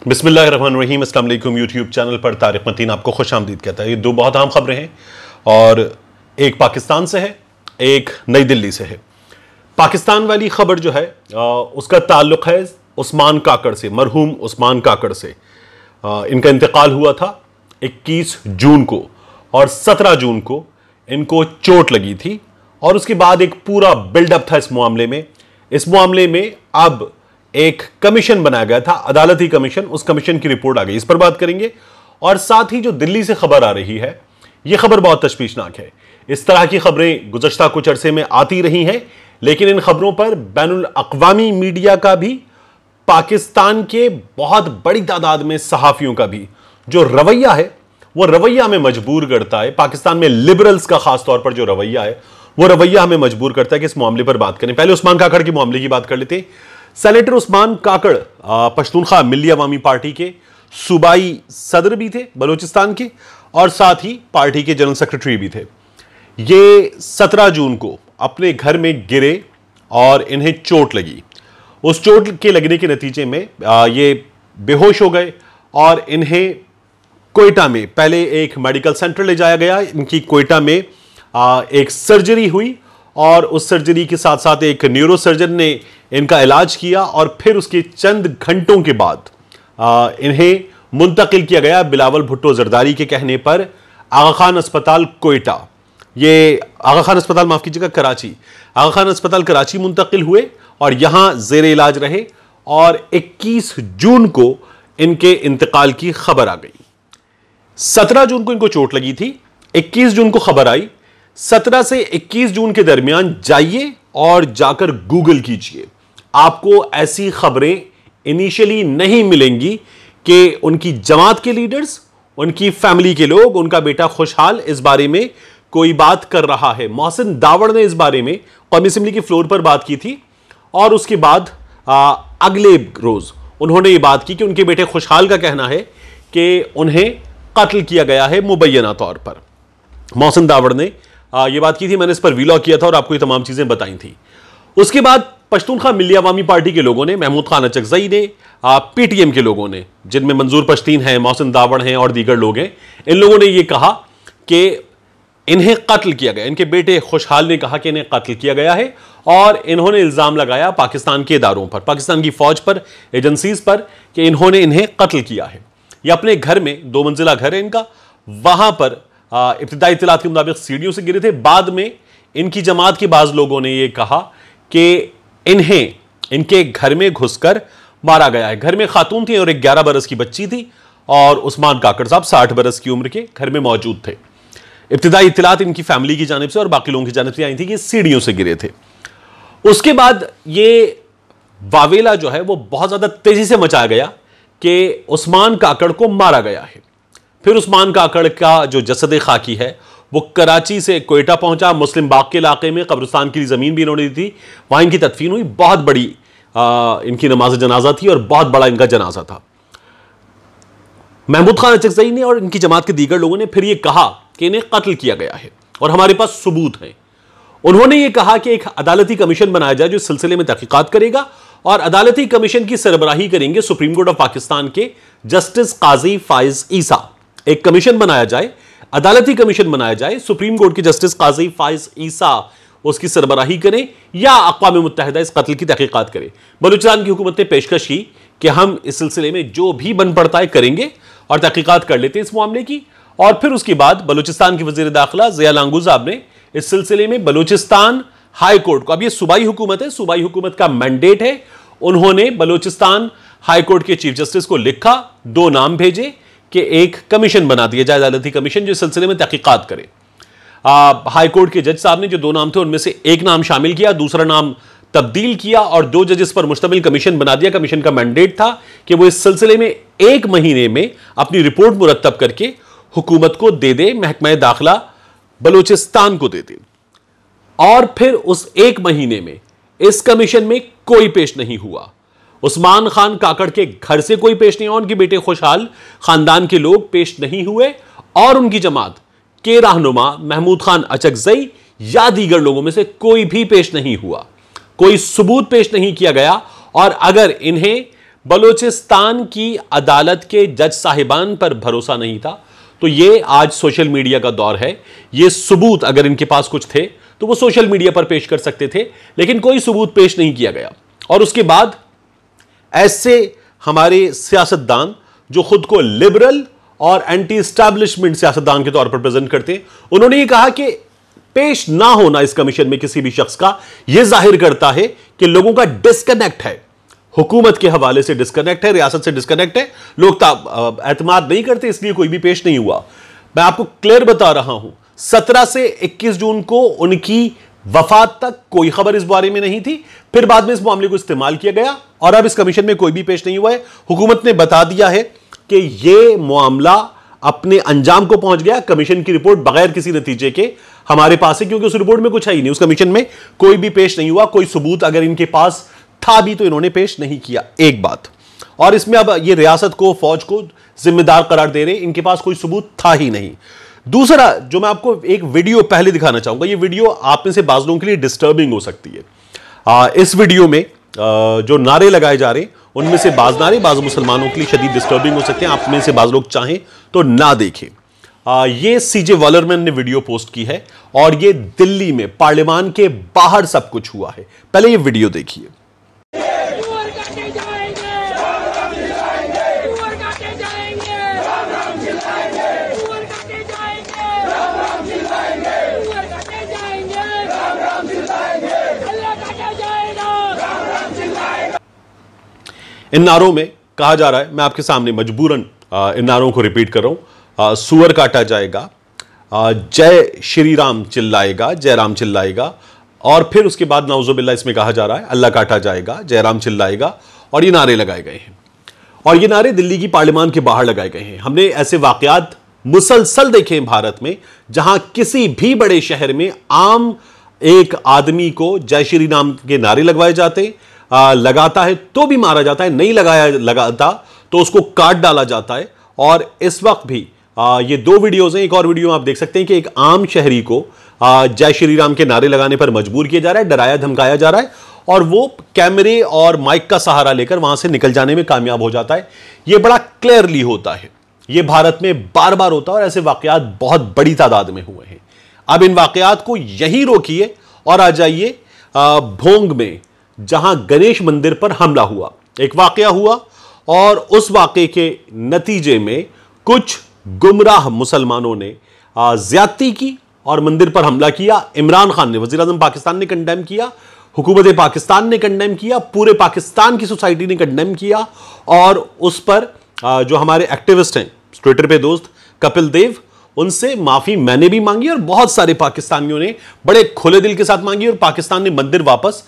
बिस्मिल्लाहिर्रहमानिर्रहीम। अस्सलाम वालेकुम। यूट्यूब चैनल पर तारिक मतीन आपको खुश आमदीद कहता है। ये दो बहुत अहम खबरें हैं और एक पाकिस्तान से है, एक नई दिल्ली से है। पाकिस्तान वाली खबर जो है उसका ताल्लुक है उस्मान काकड़ से, मरहूम उस्मान काकड़ से। इनका इंतकाल हुआ था 21 जून को और 17 जून को इनको चोट लगी थी और उसके बाद एक पूरा बिल्डअप था इस मामले में। इस मामले में अब एक कमीशन बनाया गया था, अदालती कमीशन। उस कमीशन की रिपोर्ट आ गई, इस पर बात करेंगे। और साथ ही जो दिल्ली से खबर आ रही है, यह खबर बहुत तशवीशनाक है। इस तरह की खबरें गुज़श्ता कुछ अरसे में आती रही हैं, लेकिन इन खबरों पर बैनुल अक़वामी मीडिया का भी, पाकिस्तान के बहुत बड़ी तादाद में सहाफ़ियों का भी जो रवैया है, वो रवैया हमें मजबूर करता है। पाकिस्तान में लिबरल्स का खास तौर पर जो रवैया है, वो रवैया हमें मजबूर करता है कि इस मामले पर बात करें। पहले उस्मान काकड़ के मामले की बात कर लेते हैं। सेनेटर उस्मान काकड़ पश्तूनख्वा मिल्ली अवामी पार्टी के सूबाई सदर भी थे बलूचिस्तान के, और साथ ही पार्टी के जनरल सेक्रेटरी भी थे। ये 17 जून को अपने घर में गिरे और इन्हें चोट लगी। उस चोट के लगने के नतीजे में ये बेहोश हो गए और इन्हें कोयटा में पहले एक मेडिकल सेंटर ले जाया गया। इनकी कोयटा में एक सर्जरी हुई और उस सर्जरी के साथ साथ एक न्यूरो सर्जन ने इनका इलाज किया और फिर उसके चंद घंटों के बाद इन्हें मुंतकिल किया गया बिलावल भुट्टो जरदारी के कहने पर आगा खान अस्पताल कोयटा। ये आगा खान अस्पताल, माफ कीजिएगा, कराची। आगा खान अस्पताल कराची मुंतकिल हुए और यहां जेरे इलाज रहे और 21 जून को इनके इंतकाल की खबर आ गई। 17 जून को इनको चोट लगी थी, 21 जून को खबर आई। 17 से 21 जून के दरमियान जाइए और जाकर गूगल कीजिए, आपको ऐसी खबरें इनिशियली नहीं मिलेंगी कि उनकी जमात के लीडर्स, उनकी फैमिली के लोग, उनका बेटा खुशहाल इस बारे में कोई बात कर रहा है। मोहसिन दावड़ ने इस बारे में कौमी असेंबली के फ्लोर पर बात की थी और उसके बाद अगले रोज उन्होंने ये बात की कि उनके बेटे खुशहाल का कहना है कि उन्हें कत्ल किया गया है मुबैयना तौर पर। मोहसिन दावड़ ने ये बात की थी, मैंने इस पर वीलॉग किया था और आपको ये तमाम चीजें बताई थी। उसके बाद पश्तूनख्वा मिल्ली अवामी पार्टी के लोगों ने, महमूद खान अचकजई ने, पीटीएम के लोगों ने, जिनमें मंजूर पश्तीन हैं, मोहसिन दावड़ हैं और दीगर लोग हैं, इन लोगों ने यह कहा कि इन्हें कत्ल किया गया। इनके बेटे खुशहाल ने कहा कि इन्हें कत्ल किया गया है और इन्होंने इल्जाम लगाया पाकिस्तान के इदारों पर, पाकिस्तान की फौज पर, एजेंसीज पर कि इन्होंने इन्हें कत्ल किया है। यह अपने घर में, 2 मंजिला घर है इनका, वहां पर इब्तिदाई इत्तलात के मुताबिक सीढ़ियों से गिरे थे। बाद में इनकी जमात के बाज लोगों ने यह कहा कि इन्हें इनके घर में घुसकर मारा गया है। घर में खातून थी और एक 11 बरस की बच्ची थी और उस्मान काकड़ साहब 60 बरस की उम्र के घर में मौजूद थे। इब्तिदाई इत्तलात इनकी फैमिली की जानिब से और बाकी लोगों की जानिब से आई थी कि सीढ़ियों से गिरे थे। उसके बाद ये वावेला जो है वो बहुत ज्यादा तेजी से मचाया गया कि उस्मान काकड़ को मारा गया है। फिर उस्मान काकड़ का जो जसद खाकी है वो कराची से कोयटा पहुंचा। मुस्लिम बाग के इलाके में कब्रिस्तान की जमीन भी इन्होंने दी थी, वहां इनकी तदफीन हुई। बहुत बड़ी इनकी नमाज जनाजा थी और बहुत बड़ा इनका जनाजा था। महमूद खान अचकजई ने और इनकी जमात के दीगर लोगों ने फिर यह कहा कि इन्हें कत्ल किया गया है और हमारे पास सबूत हैं। उन्होंने यह कहा कि एक अदालती कमीशन बनाया जाए जो इस सिलसिले में तहकीकात करेगा और अदालती कमीशन की सरबराही करेंगे सुप्रीम कोर्ट ऑफ पाकिस्तान के जस्टिस काजी फाइज ईसा। एक कमीशन बनाया जाए, अदालती कमीशन बनाया जाए, सुप्रीम कोर्ट के जस्टिस काजी फाइज ईसा उसकी सरबराही करें या अक़वाम मुत्तहिदा इस कत्ल की तहकीकात करे। बलूचिस्तान की हुकूमत ने पेशकश की कि हम इस सिलसिले में जो भी बन पड़ता है करेंगे और तहकीकात कर लेते हैं इस मामले की। और फिर उसके बाद बलूचिस्तान के वजीर दाखिला ज़िया लांगू साहब ने इस सिलसिले में बलूचिस्तान हाई कोर्ट को, अब ये सूबाई हुकूमत है, सूबाई हुकूमत का मैंडेट है, उन्होंने बलूचिस्तान हाई कोर्ट के चीफ जस्टिस को लिखा, 2 नाम भेजे कि एक कमीशन बना दिया जाए, अदालती कमीशन जो इस सिलसिले में तहकीकात करे। हाई कोर्ट के जज साहब ने जो 2 नाम थे उनमें से एक नाम शामिल किया, दूसरा नाम तब्दील किया और 2 जजेस पर मुश्तमिल कमीशन बना दिया। कमीशन का मैंडेट था कि वो इस सिलसिले में 1 महीने में अपनी रिपोर्ट मुरतब करके हुकूमत को दे दे, महकमा दाखिला बलूचिस्तान को दे दे। और फिर उस 1 महीने में इस कमीशन में कोई पेश नहीं हुआ। उस्मान खान काकड़ के घर से कोई पेश नहीं हुआ, उनके बेटे खुशहाल खानदान के लोग पेश नहीं हुए और उनकी जमात के रहनुमा महमूद खान अचकजई या दीगर लोगों में से कोई भी पेश नहीं हुआ। कोई सबूत पेश नहीं किया गया और अगर इन्हें बलूचिस्तान की अदालत के जज साहिबान पर भरोसा नहीं था, तो ये आज सोशल मीडिया का दौर है। ये सबूत अगर इनके पास कुछ थे तो वो सोशल मीडिया पर पेश कर सकते थे, लेकिन कोई सबूत पेश नहीं किया गया। और उसके बाद ऐसे हमारे सियासतदान जो खुद को लिबरल और एंटी एस्टैब्लिशमेंट सियासतदान के तौर पर प्रेजेंट करते हैं, उन्होंने ये कहा कि पेश ना होना इस कमीशन में किसी भी शख्स का यह जाहिर करता है कि लोगों का डिस्कनेक्ट है, हुकूमत के हवाले से डिस्कनेक्ट है, रियासत से डिस्कनेक्ट है, लोग एतमाद नहीं करते, इसलिए कोई भी पेश नहीं हुआ। मैं आपको क्लियर बता रहा हूं, 17 से 21 जून को उनकी वफात तक कोई खबर इस बारे में नहीं थी। फिर बाद में इस मामले को इस्तेमाल किया गया और अब इस कमीशन में कोई भी पेश नहीं हुआ है। हुकूमत ने बता दिया है कि यह मामला अपने अंजाम को पहुंच गया। कमीशन की रिपोर्ट बगैर किसी नतीजे के हमारे पास है, क्योंकि उस रिपोर्ट में कुछ है ही नहीं, उस कमीशन में कोई भी पेश नहीं हुआ। कोई सबूत अगर इनके पास था भी तो इन्होंने पेश नहीं किया, एक बात। और इसमें अब ये रियासत को, फौज को जिम्मेदार करार दे रहे, इनके पास कोई सबूत था ही नहीं। दूसरा जो मैं आपको एक वीडियो पहले दिखाना चाहूंगा, ये वीडियो आप में से बाज लोगों के लिए डिस्टर्बिंग हो सकती है। इस वीडियो में जो नारे लगाए जा रहे हैं उनमें से बाज नारे बाज मुसलमानों के लिए शदीद डिस्टर्बिंग हो सकते हैं, आप में से बाज लोग चाहें तो ना देखें। ये सीजे वॉलरमैन ने वीडियो पोस्ट की है और ये दिल्ली में पार्लियामान के बाहर सब कुछ हुआ है। पहले ये वीडियो देखिए। इन नारों में कहा जा रहा है, मैं आपके सामने मजबूरन इन नारों को रिपीट कर रहा हूं, सुअर काटा जाएगा, जय श्री राम चिल्लाएगा, जय राम चिल्लाएगा, और फिर उसके बाद नाउजुबिल्लाह इसमें कहा जा रहा है अल्लाह काटा जाएगा, जय राम चिल्लाएगा, और ये नारे लगाए गए हैं। और ये नारे दिल्ली की पार्लियामान के बाहर लगाए गए हैं। हमने ऐसे वाकयात मुसलसल देखे हैं भारत में, जहां किसी भी बड़े शहर में आम एक आदमी को जय श्री राम के नारे लगवाए जाते, लगाता है तो भी मारा जाता है, नहीं लगाता तो उसको काट डाला जाता है। और इस वक्त भी ये दो वीडियोज हैं, एक और वीडियो आप देख सकते हैं कि एक आम शहरी को जय श्री राम के नारे लगाने पर मजबूर किया जा रहा है, डराया धमकाया जा रहा है, और वो कैमरे और माइक का सहारा लेकर वहां से निकल जाने में कामयाब हो जाता है। ये बड़ा क्लियरली होता है, ये भारत में बार बार होता है, और ऐसे वाकयात बहुत बड़ी तादाद में हुए हैं। अब इन वाकयात को यहीं रोकिए और आ जाइए भोंग में, जहां गणेश मंदिर पर हमला हुआ। एक वाकया हुआ और उस वाकये के नतीजे में कुछ गुमराह मुसलमानों ने ज्यादती की और मंदिर पर हमला किया। इमरान खान ने, वजीर आजम पाकिस्तान ने कंडेम किया, हुकूमत पाकिस्तान ने कंडेम किया, पूरे पाकिस्तान की सोसाइटी ने कंडेम किया, और उस पर जो हमारे एक्टिविस्ट हैं ट्विटर पे दोस्त कपिल देव, उनसे माफी मैंने भी मांगी और बहुत सारे पाकिस्तानियों ने बड़े खुले दिल के साथ मांगी, और पाकिस्तान ने मंदिर वापस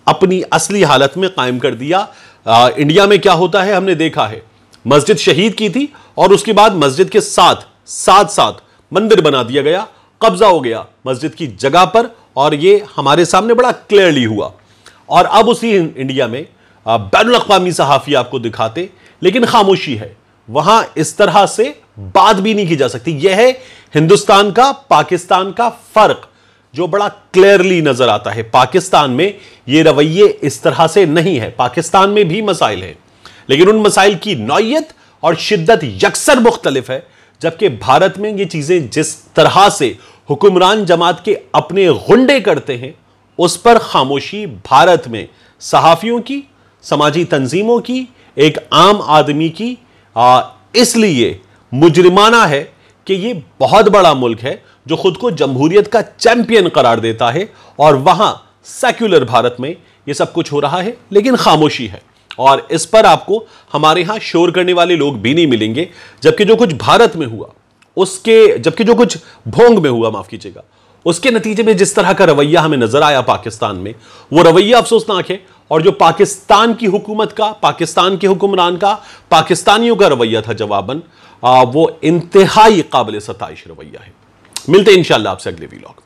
अपनी असली हालत में कायम कर दिया। इंडिया में क्या होता है हमने देखा है, मस्जिद शहीद की थी और उसके बाद मस्जिद के साथ मंदिर बना दिया गया, कब्जा हो गया मस्जिद की जगह पर, और ये हमारे सामने बड़ा क्लियरली हुआ। और अब उसी इंडिया में बैनुल अक़वामी सहाफ़ी आपको दिखाते, लेकिन खामोशी है, वहां इस तरह से बात भी नहीं की जा सकती। यह है हिंदुस्तान का पाकिस्तान का फर्क, जो बड़ा क्लियरली नजर आता है। पाकिस्तान में ये रवैये इस तरह से नहीं है, पाकिस्तान में भी मसाइल हैं, लेकिन उन मसाइल की नौयत और शिद्दत यकसर मुख्तलिफ है। जबकि भारत में ये चीजें जिस तरह से हुक्मरान जमात के अपने गुंडे करते हैं, उस पर खामोशी भारत में सहाफियों की, समाजी तंजीमों की, एक आम आदमी की इसलिए मुजरिमाना है कि ये बहुत बड़ा मुल्क है जो खुद को जमहूरियत का चैंपियन करार देता है, और वहां सेक्युलर भारत में ये सब कुछ हो रहा है, लेकिन खामोशी है। और इस पर आपको हमारे यहां शोर करने वाले लोग भी नहीं मिलेंगे। जबकि जो कुछ भारत में हुआ, जबकि जो कुछ भोंग में हुआ, माफ कीजिएगा, उसके नतीजे में जिस तरह का रवैया हमें नजर आया पाकिस्तान में, वो रवैया अफसोसनाक है। और जो पाकिस्तान की हुकूमत का, पाकिस्तान के हुक्मरान का, पाकिस्तानियों का रवैया था जवाबन, वो इंतहाई काबिल सताइश रवैया है। मिलते हैं इंशाअल्लाह आपसे अगले वीलॉग।